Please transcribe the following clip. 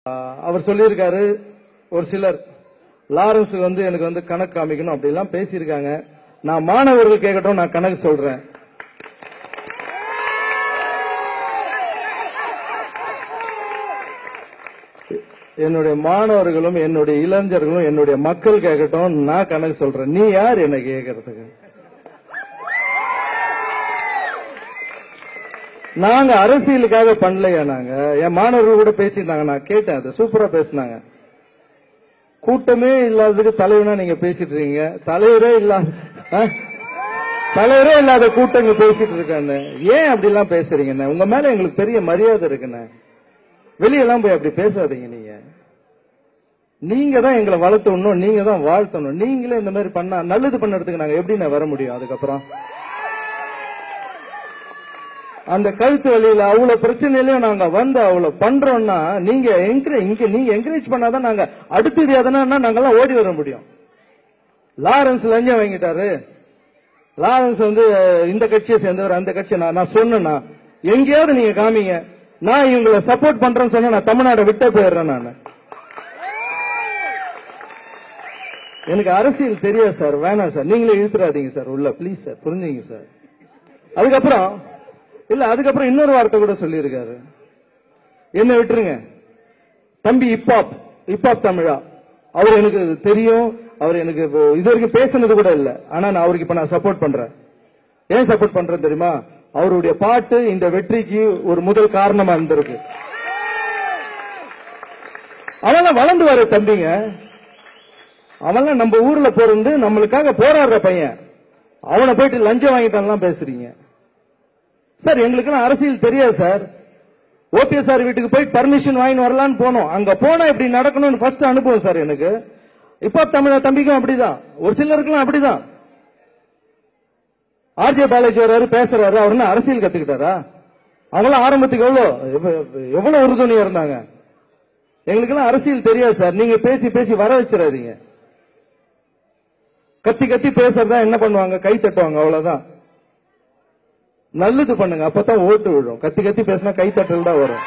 அவர் சொல்லியிருக்காரு, ஒரு சிலர் லாரன்ஸ் எனக்கு கணக்கு காமிக்கணும் அப்படி எல்லாம் பேசியிருக்காங்க. நான் மாணவர்கள் கேட்கட்டும், நான் கணக்கு சொல்றேன். என்னுடைய மாணவர்களும் என்னுடைய இளைஞர்களும் என்னுடைய மக்கள் கேட்கட்டும், நான் கணக்கு சொல்றேன். நீ யார் என்ன கேட்கறதுக்கு? நாங்க அரசியலுக்காக பண்ணலையா? நாங்க என் மாணவர்கள் கூட பேசியிருந்தாங்க, நான் கேட்டேன், அது சூப்பரா பேசினாங்க. கூட்டமே இல்லாததுக்கு தலைவனா நீங்க பேசிட்டு இருக்கீங்க. தலைவரே இல்லாத கூட்டங்க பேசிட்டு இருக்காங்க. ஏன் அப்படி எல்லாம் பேசுறீங்க? உங்க மேல எங்களுக்கு பெரிய மரியாதை இருக்குன்னு. வெளியெல்லாம் போய் அப்படி பேசாதீங்க. நீங்க தான் எங்களை வளர்த்தணும், நீங்க தான் வாழ்த்தணும். நீங்களே இந்த மாதிரி பண்ணா நல்லது பண்ணறதுக்கு நாங்க எப்படி வர முடியும்? அதுக்கப்புறம் அந்த கழுத்து வழியில அவ்வளவு பிரச்சனையிலயும் நாங்க அவ்வளவு பண்றோம்னா நீங்க என்கரேஜ் பண்ணாதான் நாங்க அடுத்தது எதனா நாங்கெல்லாம் ஓடி வர முடியும். லாரன்ஸ் லஞ்சம் வாங்கிட்டாரு. லாரன்ஸ் இந்த கட்சியை சேர்ந்தவர், அந்த கட்சியை நான் சொன்னா எங்கேயாவது நீங்க காமிங்க. நான் இவங்களை சப்போர்ட் பண்றேன்னு சொன்னா நான் தமிழ்நாட்டை விட்டே போயிடுறேன். நான் எனக்கு அரசியல் தெரியாது சார், வேணாம் சார், நீங்களே இழுத்துறாதீங்க சார் உள்ள, பிளீஸ் சார், புரிஞ்சுங்க சார். அதுக்கப்புறம் இன்னொரு வார்த்தை கூட சொல்லியிருக்காரு, என்ன விட்டுருங்க தம்பி, இப்பாப் தமிழா அவர் எனக்கு தெரியும், அவர் எனக்கு இது வரைக்கும் பேசினது கூட இல்ல. ஆனா நான் அவருக்கு இப்ப நான் சப்போர்ட் பண்றேன். ஏன் சப்போர்ட் பண்றேன் தெரியுமா? அவருடைய பாட்டு இந்த வெற்றிக்கு ஒரு முதல் காரணமா இருந்திருக்கு. அவெல்லாம் வளர்ந்து வர தம்பிங்க, அவெல்லாம் நம்ம ஊர்ல பிறந்து நம்மளுக்காக போராடுற பையன். அவனை போயிட்டு லஞ்சம் வாங்கிட்டான் பேசுறீங்க சார். எங்களுக்கு அரசியல் தெரியாது சார். ஓபிஎஸ் சார் வீட்டுக்கு போய் பர்மிஷன் வாங்கி வரலான்னு போனோம். அங்க போனா இப்படி நடக்கணும்னு ஃபர்ஸ்ட் அனுபவம் சார் எனக்கு. இப்ப தமிழ தம்பிக்கும் அப்படிதான், ஒரு சிலருக்குலாம் அப்படிதான். ஆர்ஜே பாலாஜி வர்றாரு, பேசுறாரு, அவர் அரசியல் கத்துக்கிட்டாரா? அவங்களாம் ஆரம்பத்துக்கு எவ்வளவு உறுதுணையா இருந்தாங்க. எங்களுக்கு எல்லாம் அரசியல் தெரியாது சார். நீங்க பேசி பேசி வர வச்சிடாதீங்க. கத்தி கத்தி பேசுறதா என்ன பண்ணுவாங்க? கை தட்டுவாங்க, அவ்வளவுதான். நல்லது பண்ணுங்க, அப்பதான் ஓட்டு விழும். கத்தி கத்தி பேசினா கை தட்டல் தான் வரும்.